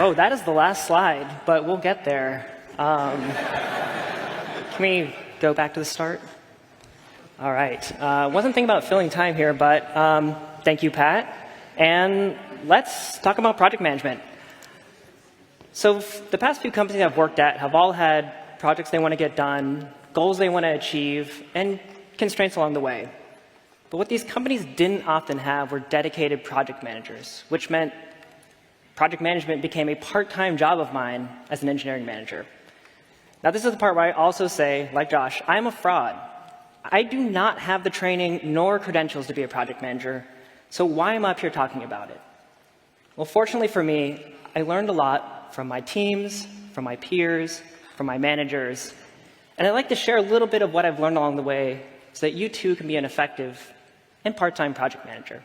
Oh, that is the last slide, but we'll get there. Can we go back to the start? All right. Wasn't thinking about filling time here, but thank you, Pat. And let's talk about project management. So the past few companies I've worked at have all had projects they want to get done, goals they want to achieve, and constraints along the way. But what these companies didn't often have were dedicated project managers, which meant project management became a part-time job of mine as an engineering manager. Now, this is the part where I also say, like Josh, I'm a fraud. I do not have the training nor credentials to be a project manager, so why am I up here talking about it? Well, fortunately for me, I learned a lot from my teams, from my peers, from my managers, and I'd like to share a little bit of what I've learned along the way so that you too can be an effective and part-time project manager.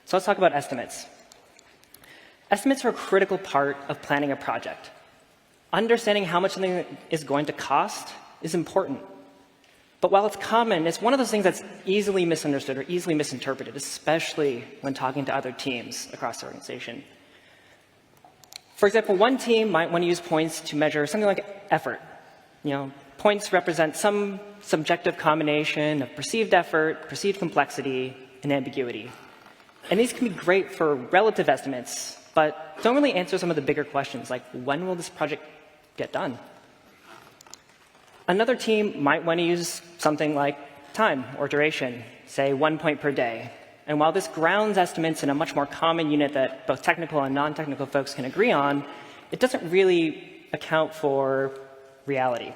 So let's talk about estimates. Estimates are a critical part of planning a project. Understanding how much something is going to cost is important. But while it's common, it's one of those things that's easily misunderstood or easily misinterpreted, especially when talking to other teams across the organization. For example, one team might want to use points to measure something like effort. Points represent some subjective combination of perceived effort, perceived complexity, and ambiguity. And these can be great for relative estimates, but don't really answer some of the bigger questions, like when will this project get done? Another team might want to use something like time or duration, say 1 point per day. And while this grounds estimates in a much more common unit that both technical and non-technical folks can agree on, it doesn't really account for reality.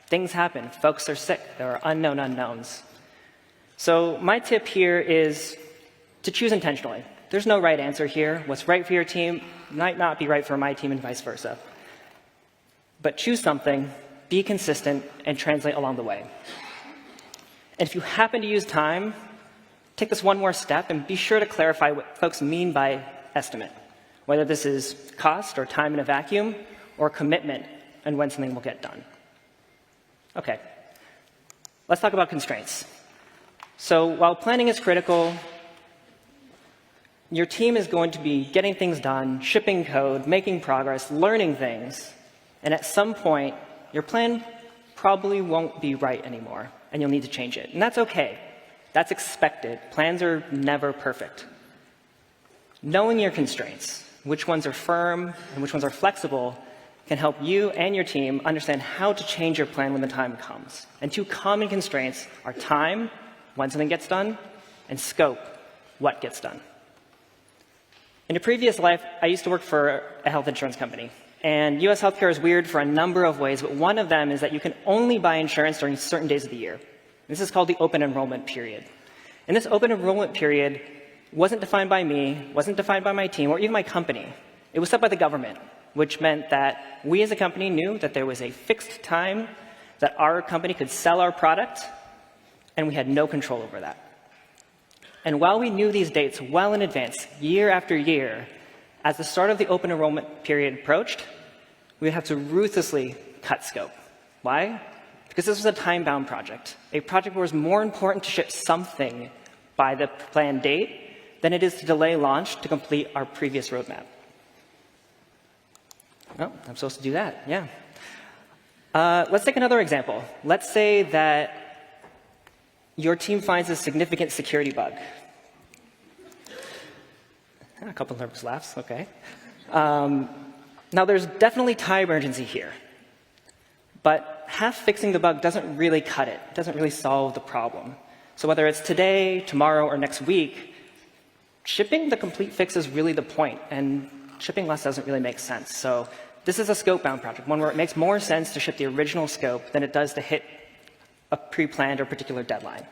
Things happen. Folks are sick. There are unknown unknowns. So my tip here is to choose intentionally. There's no right answer here. What's right for your team might not be right for my team and vice versa. But choose something, be consistent, and translate along the way. And if you happen to use time, take this one more step and be sure to clarify what folks mean by estimate, whether this is cost or time in a vacuum or commitment and when something will get done. Okay, let's talk about constraints. So while planning is critical, your team is going to be getting things done, shipping code, making progress, learning things, and at some point, your plan probably won't be right anymore, and you'll need to change it. And that's okay. That's expected. Plans are never perfect. Knowing your constraints, which ones are firm and which ones are flexible, can help you and your team understand how to change your plan when the time comes. And two common constraints are time, when something gets done, and scope, what gets done. In a previous life, I used to work for a health insurance company. And US healthcare is weird for a number of ways, but one of them is that you can only buy insurance during certain days of the year. This is called the open enrollment period. And this open enrollment period wasn't defined by me, wasn't defined by my team, or even my company. It was set by the government, which meant that we as a company knew that there was a fixed time that our company could sell our product, and we had no control over that. And while we knew these dates well in advance, year after year, as the start of the open enrollment period approached, we would have to ruthlessly cut scope. Why? Because this was a time-bound project, a project where it was more important to ship something by the planned date than it is to delay launch to complete our previous roadmap. Oh, I'm supposed to do that, yeah. Let's take another example. Let's say that your team finds a significant security bug. A couple of nervous laughs, okay. Now, there's definitely time urgency here. But half fixing the bug doesn't really cut it. It doesn't really solve the problem. So whether it's today, tomorrow, or next week, shipping the complete fix is really the point, and shipping less doesn't really make sense. So this is a scope-bound project, one where it makes more sense to ship the original scope than it does to hit a pre-planned or particular deadline.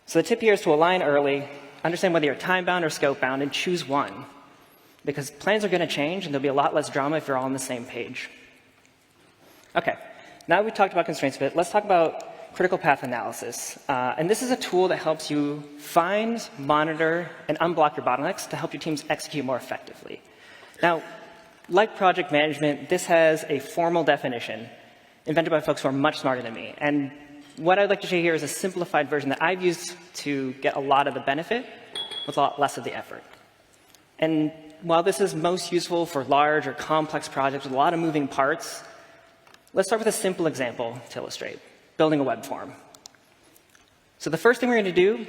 So the tip here is to align early, understand whether you're time-bound or scope-bound, and choose one. Because plans are going to change, and there'll be a lot less drama if you're all on the same page. Okay, now we've talked about constraints a bit, let's talk about critical path analysis. And this is a tool that helps you find, monitor, and unblock your bottlenecks to help your teams execute more effectively. Now, like project management, this has a formal definition invented by folks who are much smarter than me. And what I'd like to show you here is a simplified version that I've used to get a lot of the benefit with a lot less of the effort. And while this is most useful for large or complex projects with a lot of moving parts, let's start with a simple example to illustrate, building a web form. So the first thing we're going to do,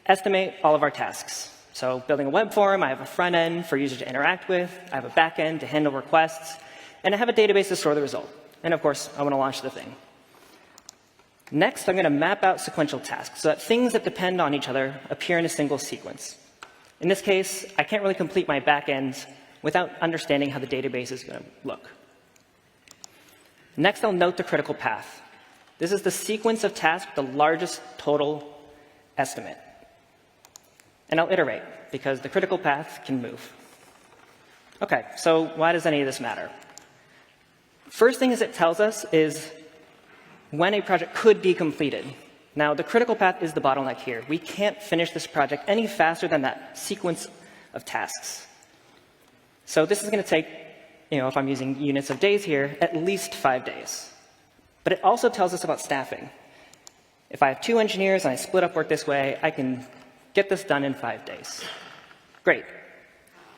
estimate all of our tasks. So building a web form, I have a front end for users to interact with, I have a back end to handle requests, and I have a database to store the result. And of course, I want to launch the thing. Next, I'm going to map out sequential tasks so that things that depend on each other appear in a single sequence. In this case, I can't really complete my back end without understanding how the database is going to look. Next, I'll note the critical path. This is the sequence of tasks with the largest total estimate. And I'll iterate, because the critical path can move. OK, so why does any of this matter? First thing it tells us is when a project could be completed. Now, the critical path is the bottleneck here. We can't finish this project any faster than that sequence of tasks. So this is going to take, if I'm using units of days here, at least 5 days. But it also tells us about staffing. If I have 2 engineers and I split up work this way, I can get this done in 5 days. Great.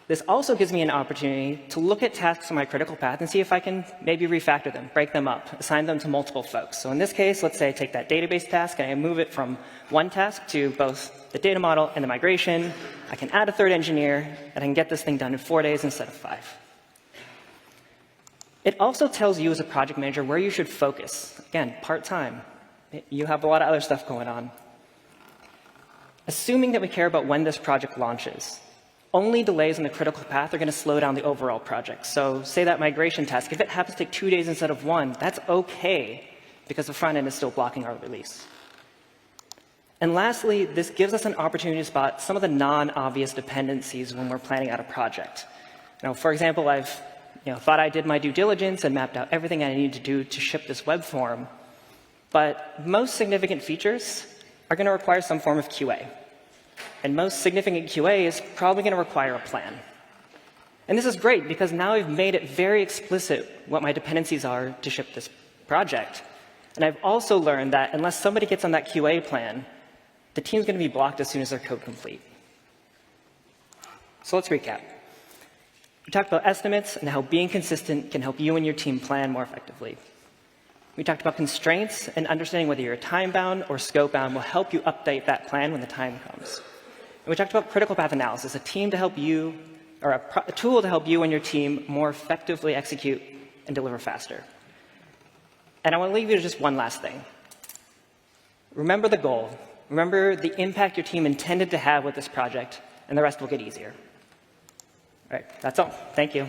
This also gives me an opportunity to look at tasks on my critical path and see if I can maybe refactor them, break them up, assign them to multiple folks. So in this case, let's say I take that database task and I move it from one task to both the data model and the migration. I can add a 3rd engineer, and I can get this thing done in 4 days instead of 5. It also tells you as a project manager where you should focus. Again, part-time. You have a lot of other stuff going on. Assuming that we care about when this project launches, only delays in the critical path are going to slow down the overall project. So say that migration task, if it happens to take 2 days instead of 1, that's OK, because the front end is still blocking our release. And lastly, this gives us an opportunity to spot some of the non-obvious dependencies when we're planning out a project. Now, for example, I've thought I did my due diligence and mapped out everything I need to do to ship this web form. But most significant features are going to require some form of QA. And most significant QA is probably going to require a plan. And this is great, because now I've made it very explicit what my dependencies are to ship this project. And I've also learned that unless somebody gets on that QA plan, the team's going to be blocked as soon as their code complete. So let's recap. We talked about estimates and how being consistent can help you and your team plan more effectively. We talked about constraints and understanding whether you're time-bound or scope-bound will help you update that plan when the time comes. And we talked about critical path analysis, a tool to help you and your team more effectively execute and deliver faster. And I want to leave you with just one last thing. Remember the goal. Remember the impact your team intended to have with this project, and the rest will get easier. All right, that's all. Thank you.